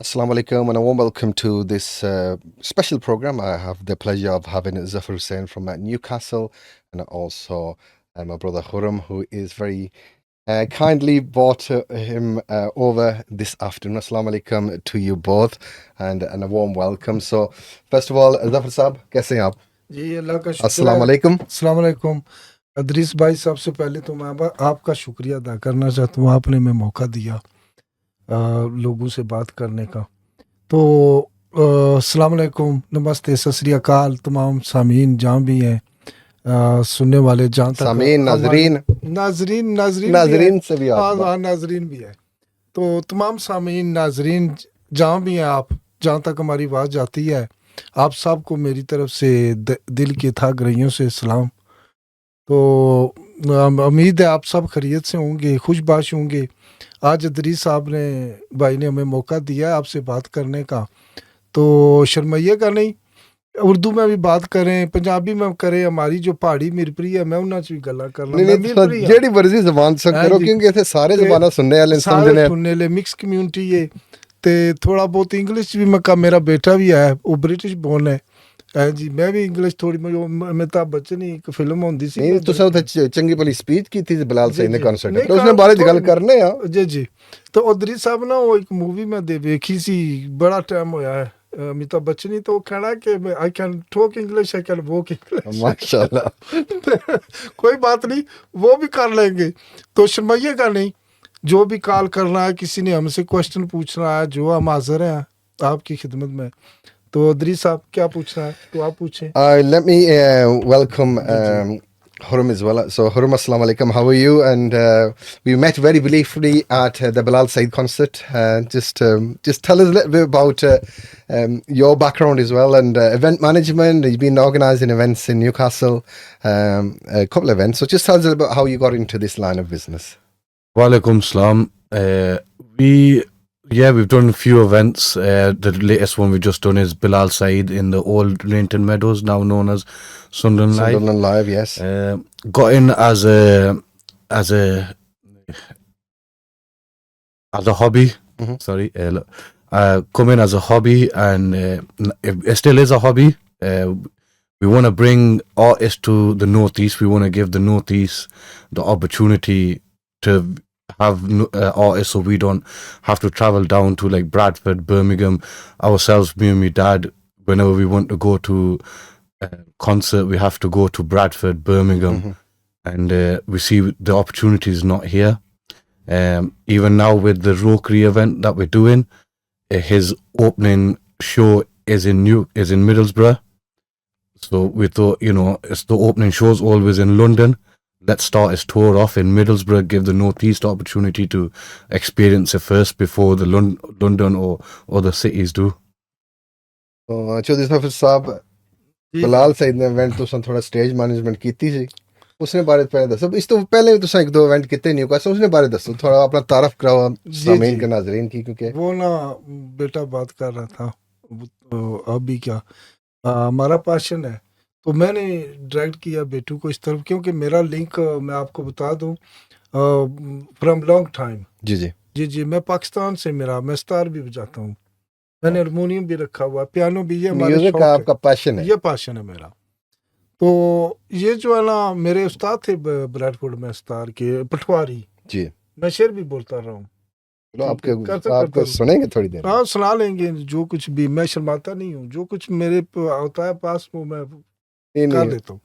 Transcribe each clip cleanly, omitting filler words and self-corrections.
Assalamu alaikum and a warm welcome to this special program. I have the pleasure of having Zafar Hussain from Newcastle and also my brother Khurram, who is very kindly brought him over this afternoon. Assalamu alaikum to you both and a warm welcome. So, first of all, Zafar Saab, kaise hain aap? जी अल्लाह का शुक्र Assalamu है। alaikum. अस्सलाम वालेकुम। अदरीस भाई, सबसे पहले तो मैं आपका शुक्रिया अदा करना चाहता हूँ, आपने हमें मौका दिया लोगों से बात करने का। तो अस्सलाम वालेकुम, नमस्ते, सत श्री अकाल तमाम सामीन जहाँ भी हैं, सुनने वाले जहाँ तक सामीन, नाजरीन, नाजरीन नाजरीन भी है। नाजरीन से भी हाँ आप हाँ, नाजरीन भी है। तो तमाम सामीन नाजरीन जहाँ भी हैं, आप जहाँ तक हमारी आवाज़ जाती है, आप सबको मेरी तरफ से दिल की था गहराइयों से सलाम। तो उम्मीद है आप सब खैरियत से होंगे, खुशबाश होंगे। आज अदरीस साहब ने भाई ने हमें मौका दिया है आपसे बात करने का, तो शर्माइएगा नहीं। उर्दू में भी बात करें, पंजाबी में करें, हमारी जो पहाड़ी मिरपरी है मैं उन्हां च भी गल्लां करना। नहीं मैं नहीं मिरपरी हाँ जेड़ी मर्जी जबान से हैं करो जी। क्योंकि इतने सारे ते जबाना सुनने वाले सारे समझने सुनने ले मिक्स कम्युनिटी है। ते थोड़ा बहुत इंग्लिश भी मैं मेरा बेटा भी है, वो ब्रिटिश बोर्न है। जी मैं भी इंग्लिश थोड़ी अमिताभ बच्चन ही एक फिल्म होंदी सी नहीं तुसें उत्थे चंगी भली स्पीच की थी बिलाल जी सईद ने जी कॉन्सर्ट नहीं पर उसने बारे च गल करने आ जी जी। तो उधरी साहब ना वो एक मूवी में दे देखी सी, बड़ा टाइम होया है, अमिताभ बच्चन ही तो कहना कि I can talk English, I can walk English. माशाल्लाह। कोई बात नहीं, वो भी कर लेंगे, तो शर्माइएगा नहीं। जो भी कॉल करना है, किसी ने हमसे क्वेश्चन पूछना है, जो हम हाजिर हैं आपकी खिदमत में। तो अदरी साहब क्या पूछना है तो आप पूछें। Let me welcome ji ji Hurum as well. So Hurum, assalamu alaikum. How are you? And we met very briefly at the Bilal Said concert. Just tell us a little bit about your background as well and event management. You've been organising events in Newcastle, a couple of events. So just tell us a little bit how you got into this line of business. Walaikum salam. We've done a few events. The latest one we've just done is Bilal Said in the old Rainton Meadows, now known as Sunderland Live. Sunderland Live, yes. Got in as a hobby. Mhm. Sorry, come in as a hobby, and it still is a hobby. We want to bring artists to the Northeast. We want to give the Northeast the opportunity to have artists, so we don't have to travel down to like Bradford, Birmingham ourselves. Me and my dad, whenever we want to go to a concert, we have to go to Bradford, Birmingham, and we see the opportunity is not here. Even now with the Rokri event that we're doing, his opening show is in Middlesbrough. So we thought, it's the opening show's always in London. Let's start his tour off in Middlesbrough, give the Northeast opportunity to experience it first before the London or other cities do. तो चौधरी सफर साहब बिलाल सईद ने event तुसां थोड़ा stage management कीती सी उसने बारे पहले दसो इस तो पहले भी तुसां एक दो इवेंट किते न्यूकासल उसने बारे दसो थोड़ा अपना तारफ कराओ सामीन के नाजरीन की क्योंकि वो ना बेटा बात कर रहा था तो अभी क्या हमारा पैशन है, तो मैंने डायरेक्ट किया बेटू को इस तरफ, क्योंकि मेरा लिंक मैं आपको बता दूं फ्रॉम लॉन्ग टाइम। जी जी जी जी मैं पाकिस्तान से, मैं सितार भी बजाता हूँ, मैंने हारमोनियम भी रखा हुआ, पियानो भी, ये हमारे म्यूजिक शौक का है, आपका पैशन है ये पैशन है मेरा। तो ये जो है ना मेरे उस्ताद थे ब्रैडफोर्ड में सितार के, पटवारी जी मैं शेर भी बोलता रहा हूँ। चलो करते आपको करते सुनेंगे थोड़ी देर हाँ सुना लेंगे, जो कुछ भी, मैं शर्माता नहीं हूँ, जो कुछ मेरे होता है पास वो मैं नहीं कर नहीं लेता हूँ,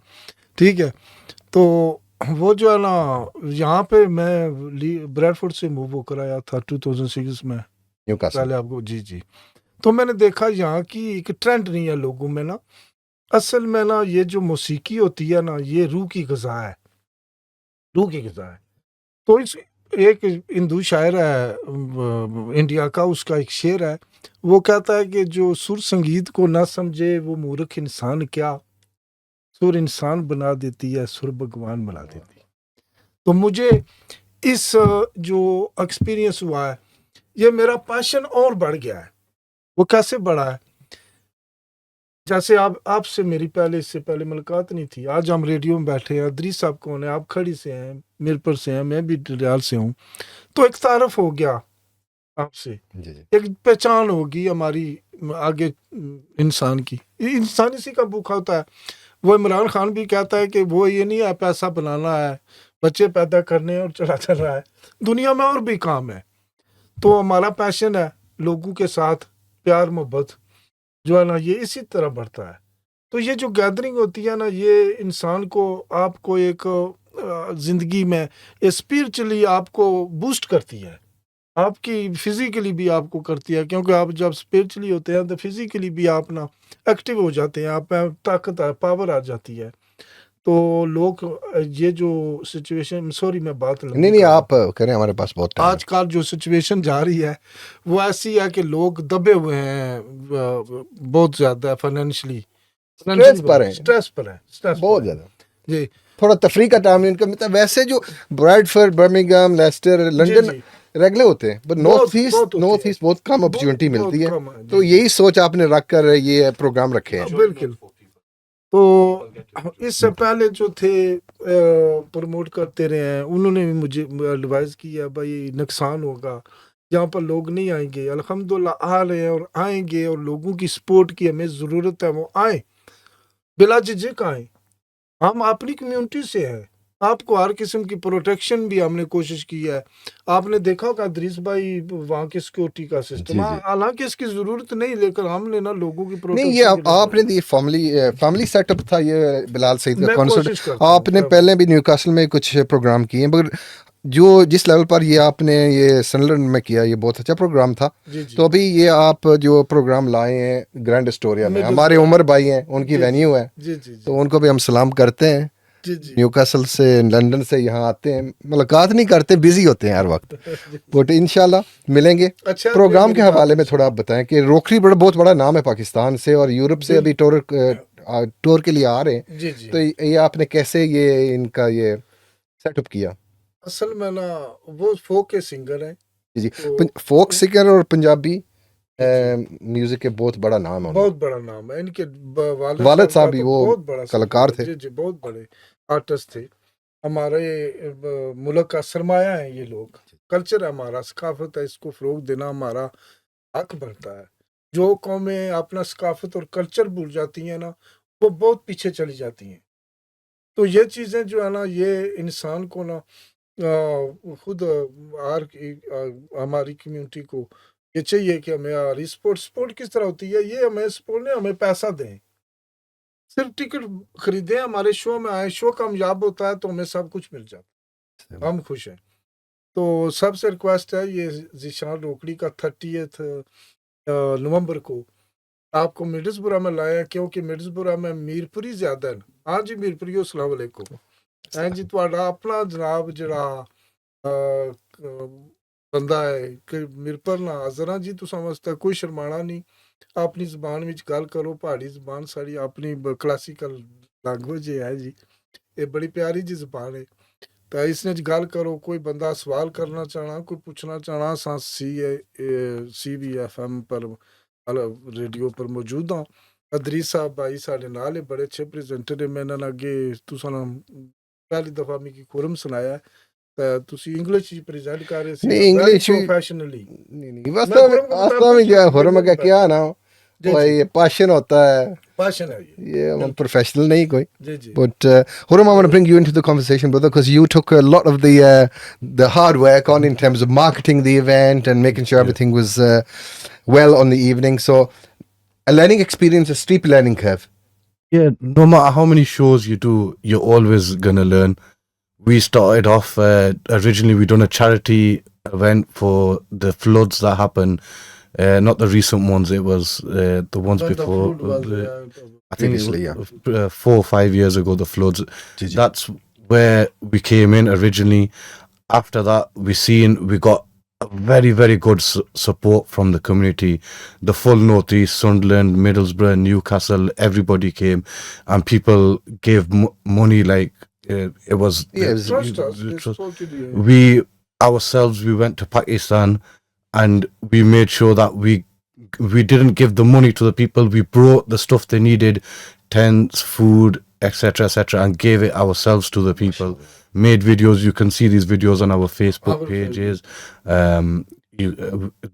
ठीक है। तो वो जो है ना यहाँ पे मैं ब्रैडफोर्ड से मूव होकर आया था 2006 में न्यूकासल पहले आपको। जी जी तो मैंने देखा यहाँ की एक ट्रेंड नहीं है लोगों में ना, असल में ना ये जो मौसीकी होती है ना, ये रूह की ग़िज़ा है, रूह की ग़िज़ा है। तो इस एक हिंदू शायर है इंडिया का, उसका एक शेर है, वो कहता है कि जो सुर संगीत को ना समझे वो मूर्ख इंसान क्या, सुर इंसान बना देती है, सुर भगवान बना देती है। तो मुझे इस जो एक्सपीरियंस हुआ है, ये मेरा पैशन और बढ़ गया है। वो कैसे बढ़ा है, जैसे आपसे मेरी इससे पहले मुलाकात नहीं थी, आज हम रेडियो में बैठे हैं, अदरीस साहब कौन है, आप खड़ी से हैं, मिरपुर से हैं, मैं भी डरियाल से हूँ, तो एक तारफ हो गया, आपसे जी जी एक पहचान होगी हमारी आगे इंसान की। इंसान इसी का भूखा होता है। वो इमरान खान भी कहता है कि वो ये नहीं है पैसा बनाना है, बच्चे पैदा करने और चला चल रहा है, दुनिया में और भी काम है। तो हमारा पैशन है लोगों के साथ प्यार मोहब्बत जो है ना, ये इसी तरह बढ़ता है। तो ये जो गैदरिंग होती है ना, ये इंसान को आपको एक ज़िंदगी में स्पिरिचुअली आपको बूस्ट करती है, आपकी फिजिकली भी आपको करती है, क्योंकि आप जब स्पिरिचुअली होते हैं तो फिजिकली भी आप ना एक्टिव हो जाते हैं, आप में ताकत पावर आ जाती है। तो लोग ये जो सिचुएशन, सॉरी मैं बात नहीं लंबी नहीं कर रहा हूँ। आप करें, हमारे पास बहुत टाइम है। आजकल जो सिचुएशन जा रही है वो ऐसी है कि लोग दबे हुए हैं बहुत ज्यादा फाइनेंशियली, स्ट्रेस पर है, स्ट्रेस पर है, स्ट्रेस बहुत पर है ज्यादा। जी थोड़ा तफरी का टाइम इनका मिलता है। वैसे जो ब्राइटफोर्ड, बर्मिंघम, लेस्टर, जी लंदन जी रेगुलर होते हैं, बट बहुत बहुत होती नॉर्थ है, ईस्ट बहुत कम बहुत अपॉर्चुनिटी बहुत मिलती है। कम है तो जी यही सोच आपने रख कर ये प्रोग्राम रखे हैं। बिल्कुल। तो इससे पहले जो थे प्रमोट करते रहे हैं, उन्होंने भी मुझे एडवाइस किया भाई नुकसान होगा, यहाँ पर लोग नहीं आएंगे। अल्हम्दुलिल्लाह आ रहे हैं और आएंगे, और लोगों की सपोर्ट की हमें ज़रूरत है, वो आए बिला झिझक आए। हम अपनी कम्युनिटी से हैं, आपको हर किस्म की प्रोटेक्शन भी हमने कोशिश की है। आपने देखा होगा दरीस भाई वहाँ की सिक्योरिटी का जी सिस्टम, जी हालांकि इसकी ज़रूरत नहीं, लेकिन हमने ना लोगों की नहीं, ये प्रोटेक्शन आपने ये फैमिली सेटअप था, ये बिलाल सईद का मैं कॉन्सर्ट। कोशिश करता हूँ आपने पहले भी न्यूकासल में कुछ प्रोग्राम किए हैं, मगर जो जिस लेवल पर ये आपने ये सनलैंड में किया, ये बहुत अच्छा प्रोग्राम था। जी जी तो अभी ये आप जो प्रोग्राम लाए हैं ग्रैंड एस्टोरिया में, मिडल हमारे उमर भाई हैं, उनकी जी वेन्यू है, जी जी तो जी उनको भी हम सलाम करते हैं। जी जी न्यूकासल से, लंदन से यहाँ आते हैं, मुलाकात नहीं करते, बिजी होते हैं हर वक्त, बट इंशाल्लाह मिलेंगे। अच्छा प्रोग्राम के हवाले में थोड़ा आप बताएं कि रोकरी बहुत बड़ा नाम है पाकिस्तान से, और यूरोप से अभी टूर के लिए आ रहे हैं। जी जी तो ये आपने कैसे ये इनका ये सेटअप किया? असल में ना वो फोक के सिंगर हैं, जी जी, तो फोक सिंगर और पंजाबी जी म्यूजिक के बहुत बड़ा नाम है उनका। बहुत बड़ा नाम है इनके। वालिद वालिद साहब साहब का भी तो वो बहुत बड़ा कलाकार सपोर्ट है थे। जी जी, बहुत बड़े आर्टिस्ट थे। हमारे मुल्क का सरमाया है ये लोग, कल्चर है हमारा, सकाफत है, इसको फरोग देना हमारा हक बनता है। जो कौमें अपना सकाफत और कल्चर भूल जाती हैं ना, वो बहुत पीछे चली जाती हैं। तो ये चीज़ें जो है ना, ये इंसान को ना खुद हमारी कम्युनिटी को ये चाहिए कि हमें यार स्पोर्ट किस तरह होती है, ये हमें सपोर्ट ने हमें पैसा दें, सिर्फ टिकट खरीदें, हमारे शो में आए, शो कामयाब होता है तो हमें सब कुछ मिल जाता है, हम खुश हैं। तो सबसे रिक्वेस्ट है, ये जीशान रोकड़ी का 30 नवंबर को आपको मिर्जपुरा में लाया, क्योंकि मिर्जपुरा में मीरपुरी ज्यादा है। हाँ जी मीरपुरी, अस्सलाम वालेकुम। हैं जी, ਤੁਹਾਡਾ ਆਪਣਾ ਜਨਾਬ ਜਿਹੜਾ ਬੰਦਾ ਹੈ ਕਿ ਮਿਰਪਰ ਨਾ ਹਾਜ਼ਰ ਹਾਂ ਜੀ, ਤੁਸੀਂ ਵਾਸਤੇ ਕੋਈ ਸ਼ਰਮਾਣਾ ਨਹੀਂ, ਆਪਣੀ ਜ਼ਬਾਨ ਵਿੱਚ ਗੱਲ ਕਰੋ। ਪਹਾੜੀ ਜ਼ਬਾਨ ਸਾਡੀ ਆਪਣੀ ਕਲਾਸੀਕਲ ਲੈਂਗੁਏਜ ਹੈ ਜੀ, ਇਹ ਬੜੀ ਪਿਆਰੀ ਜੀ ਜ਼ਬਾਨ ਹੈ। ਤਾਂ इसने गल करो, कोई बंदा सवाल करना चाहना, कोई पूछना चाहना, असां CBFM पर रेडियो पर मौजूद हाँ। अदरीस साहब भाई साढ़े नाल है, बड़े अच्छे प्रेजेंटर है। मैं इन्हां अगे तुसां पहली दफा मिगी खुरम सुनाया है, तो तुसी इंग्लिश च प्रेजेंट कर रहे सी नहीं, वेरी इंग्लिश प्रोफेशनली। नहीं, मैं वास्तव में खुरम को वास्तव में जो है हुरम का क्या ना, जी वो जी ये पैशन होता है, भाषण है ये ये हम प्रोफेशनल नहीं कोई। जी जी But Huram, I want to bring you into the conversation, brother, because you took a lot of the hard work on in terms of marketing the event and making sure everything was well on the evening. So, a learning experience, a steep learning curve. Yeah, no matter how many shows you do, you're always gonna learn. We started off originally. We done a charity event for the floods that happened. Not the recent ones. It was the ones When the before. food was I think Previously, it was 4 or 5 years ago. The floods. Ji, ji. That's where we came in originally. After that, we got a very, very good support from the community. The full Northeast, Sunderland, Middlesbrough, Newcastle, everybody came, and people gave money like it was. Yeah, it was- trust us, they trust- spoke to you. we ourselves, we went to Pakistan, and we made sure that we didn't give the money to the people. We brought the stuff they needed, tents, food, etc., and gave it ourselves to the people. Made videos. You can see these videos on our Facebook Our pages.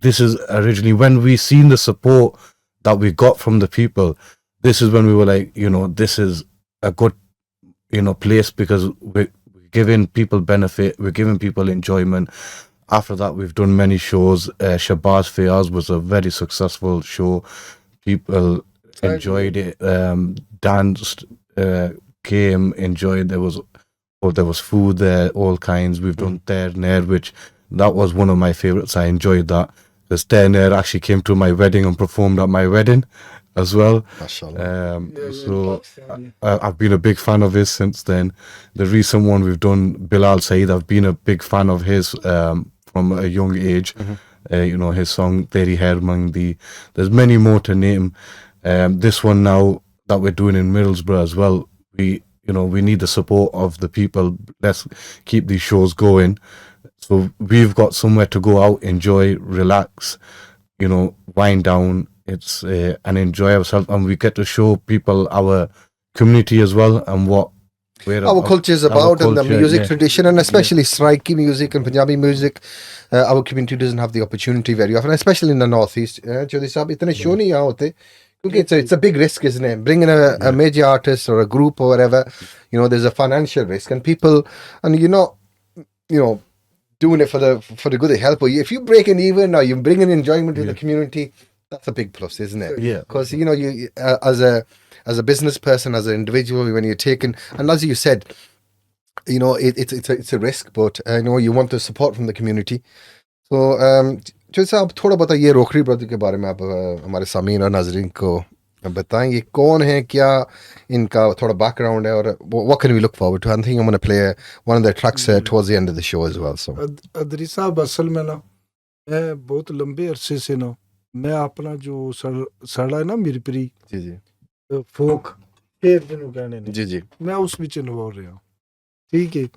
this is originally when we seen the support that we got from the people. This is when we were like, this is a good, place, because we're giving people benefit, we're giving people enjoyment. After that, we've done many shows. Shabazz Fayaz was a very successful show. People enjoyed it, danced, came, enjoyed. There was food there, all kinds. We've done Ter Nair, which that was one of my favorites. I enjoyed that. Because Ter Nair actually came to my wedding and performed at my wedding as well. Mashallah. So I've been a big fan of his since then. The recent one we've done, Bilal Saeed, I've been a big fan of his from a young age. His song Teri Hair Mangdi. There's many more to name. This one now that we're doing in Middlesbrough as well, we need the support of the people. Let's keep these shows going. So we've got somewhere to go out, enjoy, relax, wind down. It's and enjoy ourselves, and we get to show people our community as well, and where our culture is about, and the music tradition, and especially Saraiki music and Punjabi music. Our community doesn't have the opportunity very often, especially in the northeast. Chaudhary Sahab, itne show nahi yahan hote, because it's a big risk, isn't it? Bringing a major artist or a group or whatever, there's a financial risk, and people, and doing it for the good of help. Or if you break an even, or you bring an enjoyment to the community, that's a big plus, isn't it? Yeah. Because you as a business person, as an individual, when you're taking, and as you said, it's a risk, but you want the support from the community. So Chaudhary साहब थोड़ा बताइए रोकड़ी brother के बारे में, आप हमारे सामीन और नाजरीन को बताएं ये कौन है, क्या इनका थोड़ा background है, और what can we look forward to? I think I'm going to play one of their tracks towards the end of the show as well. So Adri साहब, असल में ना मैं बहुत लंबे अरसे से ना मैं अपना जो साड़ा है ना मीरपुरी जी जी फोक फेर जिन्हों कहने ने जी जी मैं उस विच इन्वॉल्व रहा। ठीक है,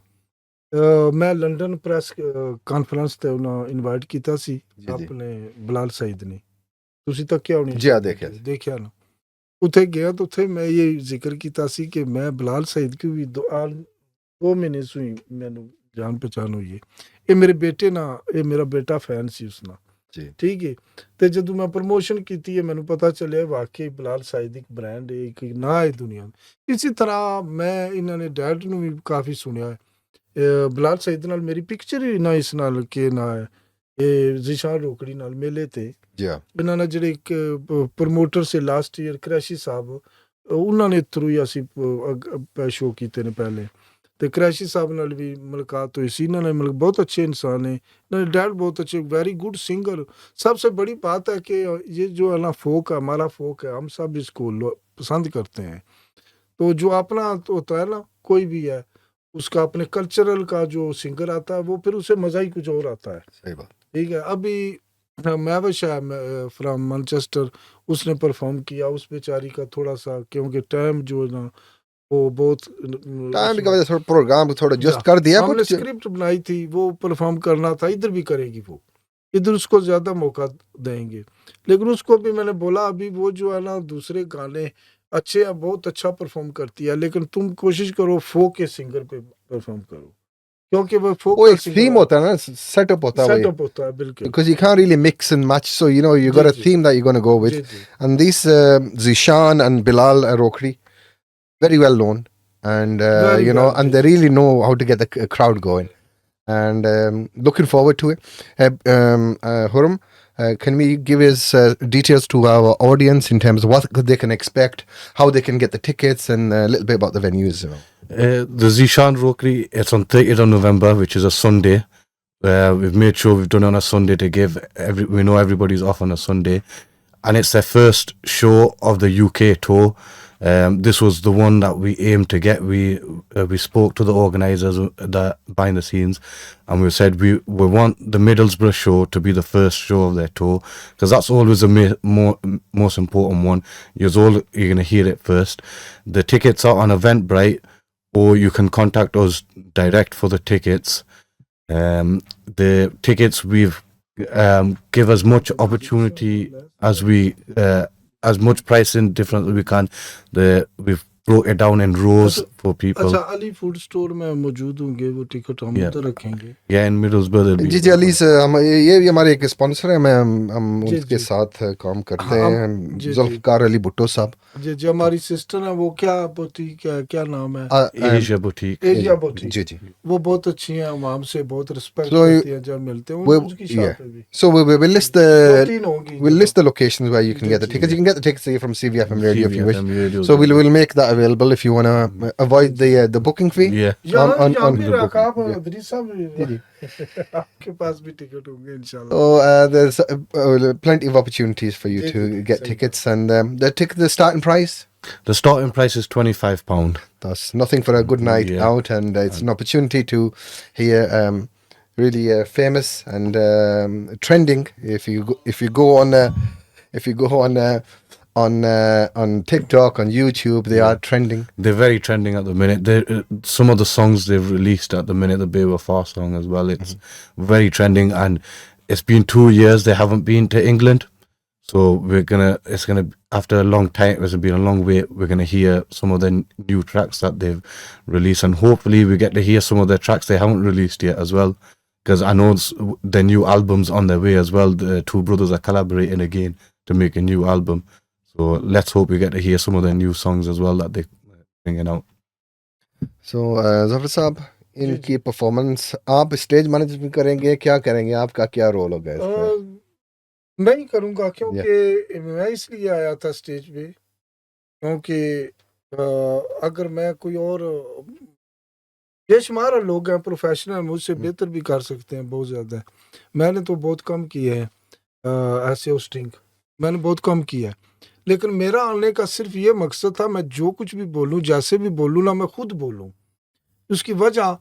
मैं लंडन ਪ੍ਰੈਸ ਕਾਨਫਰੰਸ ਤੇ ਉਹਨਾਂ ਇਨਵਾਈਟ ਕੀਤਾ ਸੀ ਆਪਣੇ ਬਲਾਲ ਸਈਦ ਨੇ, ਤੁਸੀਂ ਤਾਂ ਕਿਹਾ ਹੋਣੀ ਜੀ, ਦੇਖਿਆ ਨਾ। ਉੱਥੇ ਗਿਆ ਤਾਂ ਉੱਥੇ ਮੈਂ ਇਹ ਜ਼ਿਕਰ ਕੀਤਾ ਸੀ ਕਿ ਮੈਂ ਬਲਾਲ ਸਈਦ ਕੀ ਵੀ 2 ਮਹੀਨੇ ਸੁਈ ਮੈਨੂੰ ਜਾਣ ਪਛਾਣ ਹੋਈ ਹੈ। ਇਹ ਮੇਰੇ ਬੇਟੇ ਨਾਲ, ਇਹ ਮੇਰਾ ਬੇਟਾ ਫੈਨ ਸੀ ਉਸ ਨਾਲ ਜੀ। ਠੀਕ ਹੈ, ਤੇ ਜਦੋਂ ਮੈਂ ਪ੍ਰਮੋਸ਼ਨ ਕੀਤੀ ਹੈ ਮੈਨੂੰ ਪਤਾ ਚੱਲਿਆ ਵਾਕਈ ਬਲਾਲ ਸਈਦ ਇੱਕ ਬ੍ਰਾਂਡ ਹੈ, ਇੱਕ ਨਾਂ ਹੈ ਦੁਨੀਆ ਵਿੱਚ। ਇਸੇ ਤਰ੍ਹਾਂ ਮੈਂ ਇਹਨਾਂ ਨੇ ਡੈਡ ਨੂੰ ਵੀ ਕਾਫੀ ਸੁਣਿਆ ਹੈ। ਬਲਾਲ ਸਈਦ ਨਾਲ ਮੇਰੀ ਪਿਕਚਰ ਹੀ ਨਾ ਇਸ ਨਾਲ ਕਿ ਨਾ ਹੈ ਇਹ ਜ਼ਿਸ਼ਾਨ ਰੋਕੜੀ ਨਾਲ ਮੇਲੇ ਤੇ ਇਹਨਾਂ ਨਾਲ ਜਿਹੜੇ ਇੱਕ ਪ੍ਰਮੋਟਰ ਸੀ ਲਾਸਟ ਈਅਰ ਕਰੈਸ਼ੀ ਸਾਹਿਬ, ਉਹਨਾਂ ਨੇ ਥਰੂ ਹੀ ਅਸੀਂ ਸ਼ੋਅ ਕੀਤੇ ਨੇ ਪਹਿਲੇ, ਤੇ ਕਰੈਸ਼ੀ ਸਾਹਿਬ ਨਾਲ ਵੀ ਮੁਲਾਕਾਤ हुई सी। इन्होंने मतलब बहुत अच्छे इंसान है, इन्होंने डैड बहुत अच्छे, वेरी गुड सिंगर। सबसे बड़ी बात है कि ये जो है ना फोक है, हमारा फोक है, हम सब इसको पसंद करते हैं। तो जो अपना होता है ना कोई भी है, उसका अपने कल्चरल का जो सिंगर आता है वो फिर उसे मज़ा ही कुछ और आता है। सही बात। ठीक है, अभी मैविश है फ्रॉम मैनचेस्टर, उसने परफॉर्म किया, उस बेचारी का थोड़ा सा क्योंकि टाइम जो है ना वो बहुत टाइम की वजह से प्रोग्राम थोड़ा एडजस्ट कर दिया। हमने स्क्रिप्ट बनाई थी, वो परफॉर्म करना था, इधर भी करेगी वो, इधर उसको ज़्यादा मौका देंगे। लेकिन उसको भी मैंने बोला अभी वो जो है ना दूसरे गाने अच्छे है, बहुत अच्छा परफॉर्म करती है, लेकिन तुम कोशिश करो फोक के सिंगर पे परफॉर्म करो, क्योंकि वो फोक एक थीम होता है ना, सेटअप होता है बिल्कुल, because you can't really mix and match, so you got a theme that you're going to go with. And these Zishan and Bilal Rokhri, very well known, and and they really know how to get the crowd going, and looking forward to it. Huram, can we give us details to our audience in terms of what they can expect, how they can get the tickets, and a little bit about the venues? The Zishan Rokhri, it's on 30th of November, which is a Sunday. We've made sure we've done it on a Sunday to give we know everybody's off on a Sunday, and it's their first show of the UK tour. This was the one that we aimed to get. We spoke to the organisers behind the scenes, and we said we want the Middlesbrough show to be the first show of their tour, because that's always the most important one. You're going to hear it first. The tickets are on Eventbrite, or you can contact us direct for the tickets. The tickets we've give as much opportunity as we as much pricing difference as we can. We've broke it down in rows for people. अच्छा, Ali food store में मौजूद होंगे वो ticket, हम Yeah. उधर रखेंगे। Yeah, in Middlesbrough there'll be जी जी अली से हम ये भी हमारे एक स्पॉन्सर है, हम जी, उनके जी। साथ काम करते हाँ, हैं, जी, जी। जुल्फकार अली भुट्टो साहब। जी जी, हमारी सिस्टर है, वो क्या बुटीक क्या नाम है? Asia Boutique. Asia boutique. जी जी। वो बहुत अच्छी हैं, हम हमसे बहुत रिस्पेक्ट So, करती हैं जब मिलते हैं, we- उनकी शॉप yeah. पे भी So we'll list 2-3 होंगी we'll जगह। list the locations where you can ji, get the ji. tickets. You can get the tickets here from CVFM Radio if you wish. CVFM radio. So we'll make that available if you want to avoid the booking fee. Yeah. यहाँ on यहाँ भी the रखा आप booking, yeah. Adris साहब, जी जी। आपके पास भी ticket होंगे इंशाल्लाह। So there's plenty of opportunities for you ji, to ji, get सही tickets, and the starting price. The starting price is £25. That's nothing for a good night Yeah. out, and it's an opportunity to hear really famous and trending. If you go on TikTok, on YouTube, they are trending. They're very trending at the minute. Some of the songs they've released at the minute, the Bewafa song as well, it's very trending, and it's been 2 years they haven't been to England. So it's gonna after a long time, it's been a long wait, we're gonna hear some of the new tracks that they've released, and hopefully we get to hear some of the tracks they haven't released yet as well, because I know the new album's on their way as well. The two brothers are collaborating again to make a new album, so let's hope we get to hear some of their new songs as well that they're bringing out. So Zafar साहब, इनकी performance आप stage management करेंगे, क्या करेंगे, आपका क्या role होगा इसमें? मैं ही करूँगा, क्योंकि मैं इसलिए आया था स्टेज पे, क्योंकि अगर मैं कोई और बेशुमार लोग हैं प्रोफेशनल, मुझसे बेहतर भी कर सकते हैं बहुत ज़्यादा। मैंने तो बहुत कम किया है ऐसे होस्टिंग, मैंने बहुत कम किया है, लेकिन मेरा आने का सिर्फ ये मकसद था, मैं जो कुछ भी बोलूँ, जैसे भी बोलूँ ना, मैं खुद बोलूँ। उसकी वजह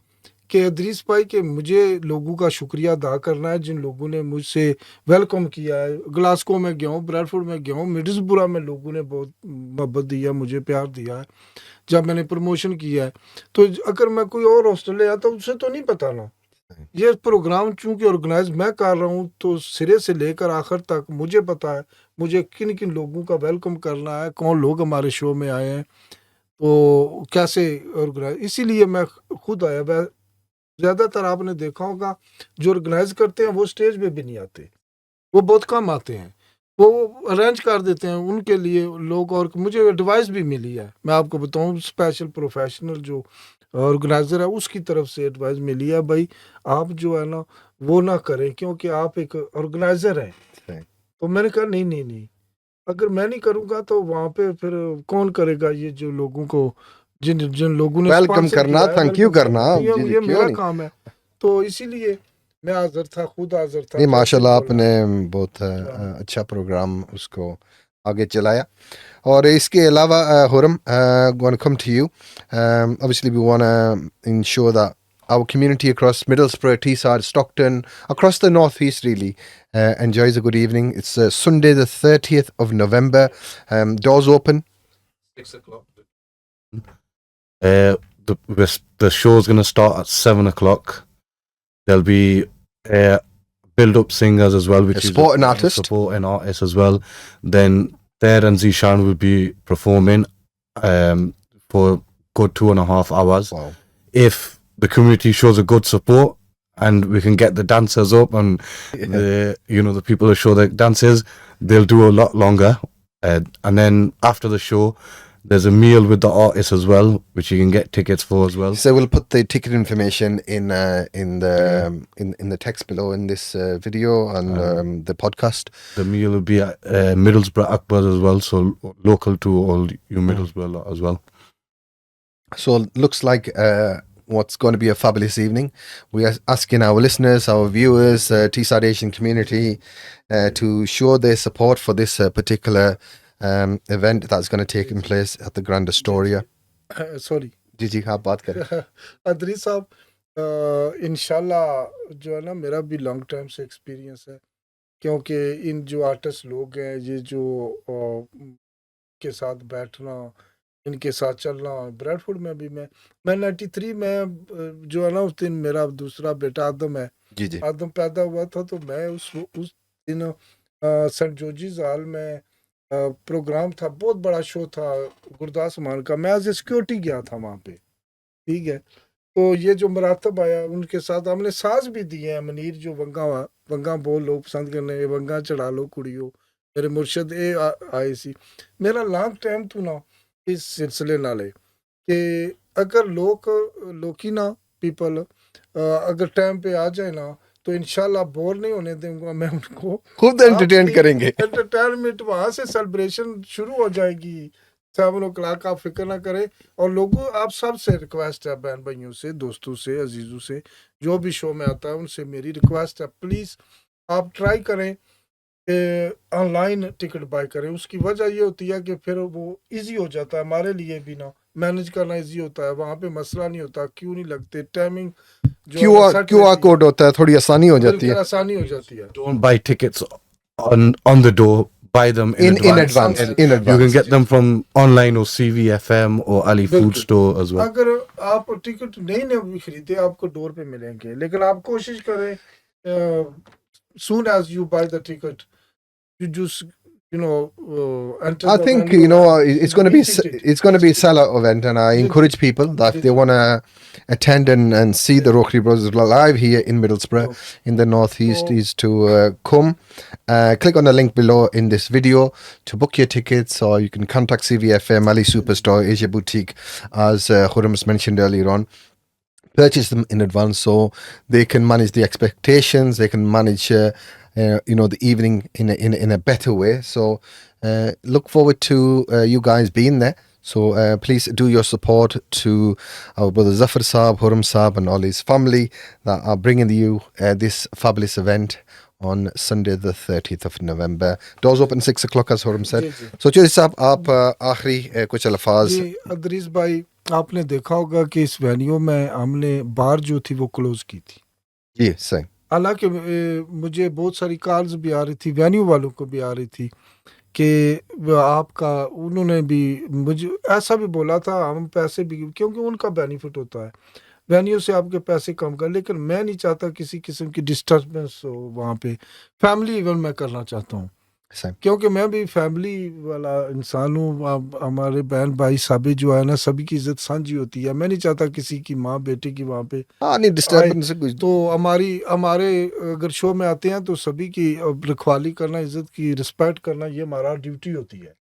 कि अदरीस भाई के मुझे लोगों का शुक्रिया अदा करना है, जिन लोगों ने मुझसे वेलकम किया है। ग्लासगो में गया हूँ, ब्रैडफोर्ड में गया हूँ, मिडलसब्रो में लोगों ने बहुत मोहब्बत दिया, मुझे प्यार दिया है जब मैंने प्रमोशन किया है। तो अगर मैं कोई और हॉस्टल ले आता, उसे तो नहीं पता ना। ये प्रोग्राम चूंकि ऑर्गेनाइज मैं कर रहा हूँ, तो सिरे से लेकर आखिर तक मुझे पता है मुझे किन किन लोगों का वेलकम करना है, कौन लोग हमारे शो में आए हैं, तो कैसे ऑर्गेनाइज। इसीलिए मैं खुद आया। ज़्यादातर आपने देखा होगा जो ऑर्गेनाइज करते हैं वो स्टेज पे भी नहीं आते, वो बहुत कम आते हैं, वो अरेंज कर देते हैं उनके लिए लोग। और मुझे एडवाइस भी मिली है, मैं आपको बताऊं, स्पेशल प्रोफेशनल जो ऑर्गेनाइज़र है उसकी तरफ से एडवाइस मिली है, भाई आप जो है ना वो ना करें, क्योंकि आप एक ऑर्गेनाइज़र हैं। तो मैंने कहा नहीं नहीं नहीं, अगर मैं नहीं करूँगा तो वहाँ पे फिर कौन करेगा, ये जो लोगों को जिन जिन लोगों ने वेलकम स्पॉन्सर करना, किया है, थैंक यू वेलकम करना, ये जी जी, ये क्यों मेरा नहीं। काम है। तो इसीलिए मैं हाजिर था, खुद हाजिर था। नहीं, जैसे माशाल्लाह बोला। आपने बहुत अच्छा प्रोग्राम उसको आगे चलाया। और इसके अलावा हुरम, want to come to you. Obviously we want to ensure that our community across Middlesbrough, Teesside, Stockton, across the northeast really enjoys a good evening. It's Sunday the 30th of November. Doors open 6 o'clock. The show's going to start at 7 o'clock. There'll be build-up singers as well, which is supporting artist. Supporting artists as well. Then Thair and Zishan will be performing for good 2.5 hours. Wow. If the community shows a good support and we can get the dancers up and the people who show the dances, they'll do a lot longer. And then after the show, there's a meal with the artists as well, which you can get tickets for as well. So we'll put the ticket information in the text below in this video and the podcast. The meal will be at Middlesbrough Akbar as well, so local to all you Middlesbrough lot as well. So looks like what's going to be a fabulous evening. We are asking our listeners, our viewers, Teesside Asian community to show their support for this particular event that's going to take place at the Grand Astoria. Sorry जी जी, आप बात करें। अदरी साहब, इंशाल्लाह जो है ना, मेरा भी लॉन्ग टाइम से एक्सपीरियंस है, क्योंकि इन जो आर्टिस्ट लोग हैं, ये जो के साथ बैठना, इनके साथ चलना। ब्रैडफोर्ड में भी मैं 93 में जो है ना, उस दिन मेरा दूसरा बेटा आदम है, जी जी, आदम पैदा हुआ था, तो मैं उस दिन सेंट जॉर्जिस हॉल में प्रोग्राम था, बहुत बड़ा शो था गुरदास मान का, मैं एज ए सिक्योरिटी गया था वहाँ पे। ठीक है। तो ये जो मरातब आया उनके साथ हमने साज भी दिए हैं। मनीर जो वंगा वंगा बोल लोग पसंद करने वंगा चढ़ा लो कुड़ियो मेरे मुर्शद आए सी। मेरा लॉन्ग टाइम तो ना इस सिलसिले नाले कि अगर लोकी ना पीपल अगर टाइम पे आ जाए ना तो इंशाल्लाह बोर नहीं होने दूंगा मैं उनको। खुद एंटरटेन करेंगे। एंटरटेनमेंट वहां से सेलिब्रेशन शुरू हो जाएगी। 7 o'clock आप फिक्र ना करें। और लोगों आप सब से रिक्वेस्ट है, बहन भाइयों से, दोस्तों से, अजीजों से, जो भी शो में आता है उनसे मेरी रिक्वेस्ट है, प्लीज़ आप ट्राई करें ऑनलाइन टिकट बाय करें। उसकी वजह ये होती है कि फिर वो इजी हो जाता है हमारे लिए भी ना, मैनेज करना इजी होता है, वहाँ पे मसला नहीं होता, क्यों नहीं लगते, टाइमिंग जो है ना क्यूआर सेट क्यूआर रहती है, कोड होता है, थोड़ी आसानी हो जाती बिल्कुल है। आसानी हो जाती है। Don't buy tickets on the door. Buy them in In advance. advance, And in you can advance. get them from online or CVFM or Ali Food बिल्कुल। Store as well. अगर आप टिकट नहीं भी खरीदे आपको डोर पे मिलेंगे, लेकिन आप कोशिश करें soon as you buy the ticket you just enter I the think venue and it's going to be visit it. it's going to be a sellout event, and I encourage people that if they want to attend and see the Rotary Brothers live here in Middlesbrough in the northeast, is to come. Click on the link below in this video to book your tickets, or you can contact CVFM, Ali Superstore, Asia Boutique, as Khurram's mentioned earlier on. Purchase them in advance so they can manage the expectations. They can manage, the evening in a better way. So look forward to you guys being there. So please do your support to our brother Zafar Saab, Huram Saab, and all his family that are bringing you this fabulous event on Sunday the 30th of November. Doors open 6 o'clock as Huram said. Ji, ji. So Chaudhry Saab, आप आखिरी कुछ अल्फाज। जी अदरीस भाई, आपने देखा होगा कि इस वेन्यू में हमने बार जो थी वो क्लोज की थी। जी सही। हालांकि मुझे बहुत सारी कॉल्स भी आ रही थी, वेन्यू वालों को भी आ रही थी कि आपका, उन्होंने भी मुझे ऐसा भी बोला था हम पैसे भी, क्योंकि उनका बेनिफिट होता है वेन्यू से आपके पैसे कम कर, लेकिन मैं नहीं चाहता किसी किस्म की डिस्टर्बेंस हो वहाँ पे। फैमिली इवेंट मैं करना चाहता हूँ, सही। क्योंकि मैं भी फैमिली वाला इंसान हूँ। हमारे बहन भाई साबे जो है ना, सभी की इज्जत साझी होती है। मैं नहीं चाहता किसी की माँ बेटे की वहाँ पे हाँ नहीं, आए। डिस्टर्बेंस कुछ। तो हमारे अगर शो में आते हैं तो सभी की रखवाली करना, इज्जत की रिस्पेक्ट करना, ये हमारा ड्यूटी होती है।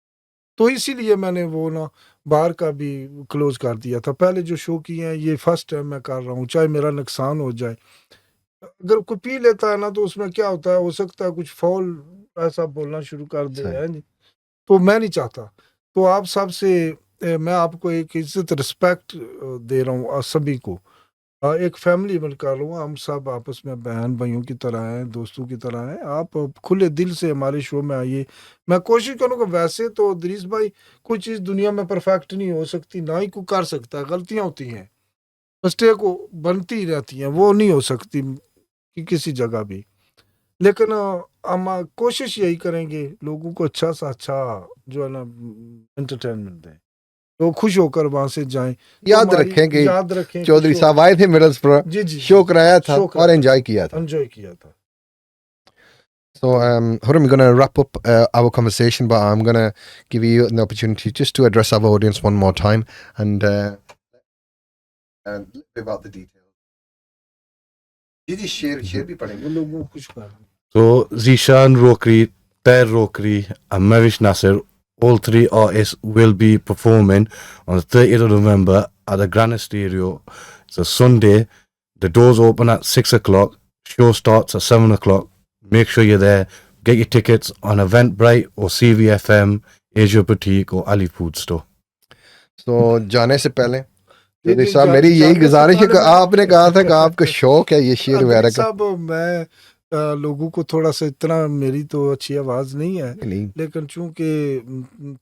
तो इसीलिए मैंने वो ना बार का भी क्लोज कर दिया था। पहले जो शो किए हैं ये फर्स्ट टाइम मैं कर रहा हूँ, चाहे मेरा नुकसान हो जाए। अगर कोई पी लेता है ना तो उसमें क्या होता है, हो सकता है कुछ फौल ऐसा बोलना शुरू कर दे, सही। है नहीं। तो मैं नहीं चाहता। तो आप सबसे मैं आपको एक इज्जत रिस्पेक्ट दे रहा हूँ सभी को। एक फैमिली इवेंट कर रहा हूँ, हम सब आपस में बहन भाइयों की तरह हैं, दोस्तों की तरह हैं। आप खुले दिल से हमारे शो में आइए। मैं कोशिश करूँगा, वैसे तो दरीस भाई कोई चीज़ दुनिया में परफेक्ट नहीं हो सकती, ना ही कोई कर सकता है, गलतियाँ होती हैं, मिस्टेक बनती रहती हैं, वो नहीं हो सकती कि किसी जगह भी। लेकिन हम कोशिश यही करेंगे लोगों को अच्छा सा अच्छा जो है ना एंटरटेनमेंट दें, तो खुश होकर वहां से जाएं। तो याद हमारी रखें कि याद रखें, चौधरी खुश साहब आए थे मिडलस्ब्रो, जी जी शो कराया था शो और कराया एंजॉय किया था। एंजॉय किया था। So, Huram, we're going to wrap up our conversation, but I'm going to give you an opportunity just to address our audience one more time and a little bit about the details. जी शेर भी पढ़ेंगे। वो लोगों को खुश कर So Zishan Rokri, Per Rokri, and Marish Nasser, all three artists will be performing on the 30th of November at the Granite Stereo. It's a Sunday. The doors open at 6 o'clock. Show starts at 7 o'clock. Make sure you're there. Get your tickets on Eventbrite or CVFM, Asia Boutique or Ali Food Store. So, जाने से पहले चौधरी जी, साहब मेरी यही जाने से गुजारिश है कि पहले मैं- आपने कहा था कि आपका शौक है ये शेर वगैरह का। साहब मैं लोगों को थोड़ा सा, इतना मेरी तो अच्छी आवाज़ नहीं है, नहीं लेकिन चूंकि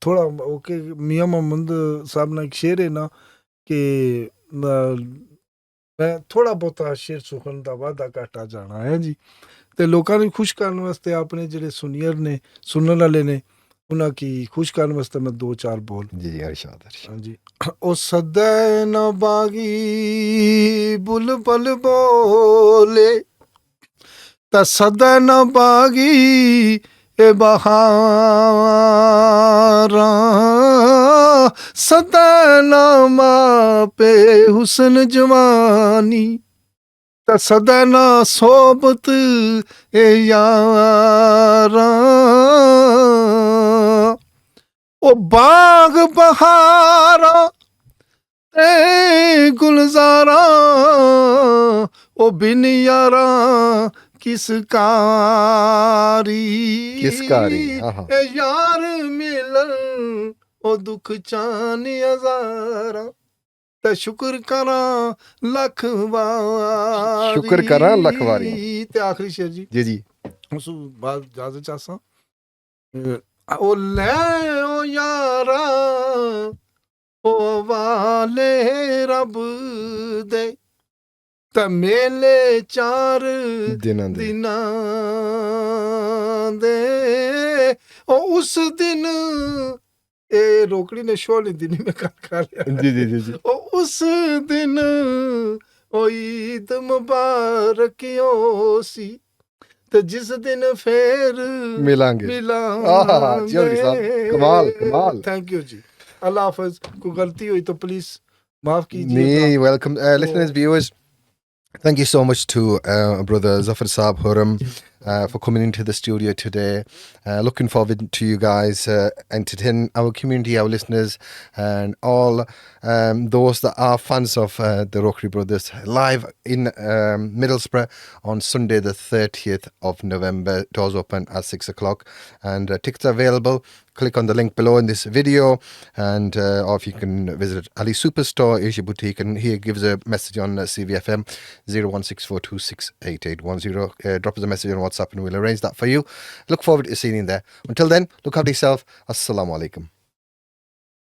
थोड़ा ओके, मियां मोहम्मद साहब ना एक शेर है ना कि मैं थोड़ा बहुत शेर सुखन दा वादा घाटा जाना है जी। ਤੇ ਲੋਕਾਂ ਨੂੰ ਖੁਸ਼ ਕਰਨ ਵਾਸਤੇ ਆਪਣੇ ਜਿਹੜੇ ਸੁਨੀਅਰ ਨੇ, ਸੁਣਨ ਵਾਲੇ ਨੇ, ਉਹਨਾਂ ਕੀ ਖੁਸ਼ ਕਰਨ ਵਾਸਤੇ ਮੈਂ 2-4 ਬੋਲ। जी अरशाद ਹਾਂਜੀ। ਉਹ ਸਦਾ ਨਾ ਬਾਗੀ ਬੁਲਬੁਲ ਬੋਲੇ ਤਾਂ ਸਦਾ ਨਾ ਬਾਗੀ ਇਹ ਬਹਾਰਾਂ सदा नामा पे हुसन जवानी ते सदा ना सोबत ए यारा ओ बाग बहारा ते गुलजारा ओ बिन यारा किस कारी आहा। ए यार मिलन ओ दुख चान हजारा ते शुक्र करा लख वारी शुक्र करां लख वारी। ते आखिरी शेर जी जी उस बाद इजाजत चाहसा ओ ले ओ यारा ओ वाले रब दे ते मेले 4 दिनां दे। दिनां दे ओ उस दिन ए रोकड़ी ने शोली दिन में कर लिया जी ओ उस दिन ओ ईद मुबारक सी ते जिस दिन फिर मिलांगे। आहा, जी अली साहब, कमाल। थैंक यू जी अल्लाह हाफिज कोई गलती हुई तो प्लीज माफ कीजिए Nee, welcome. Listeners, viewers, thank you so much to brother Zafar Saab Huram for coming into the studio today. Looking forward to you guys entertaining our community, our listeners, and all those that are fans of the Rokri Brothers live in Middlesbrough on Sunday the 30th of November. Doors open at 6 o'clock and tickets are available. Click on the link below in this video, and or if you can visit Ali Superstore, Asia Boutique, and he gives a message on CVFM 01642688810. Drop us a message on WhatsApp and we'll arrange that for you. Look forward to seeing you there. Until then, look after yourself. Assalamu alaikum.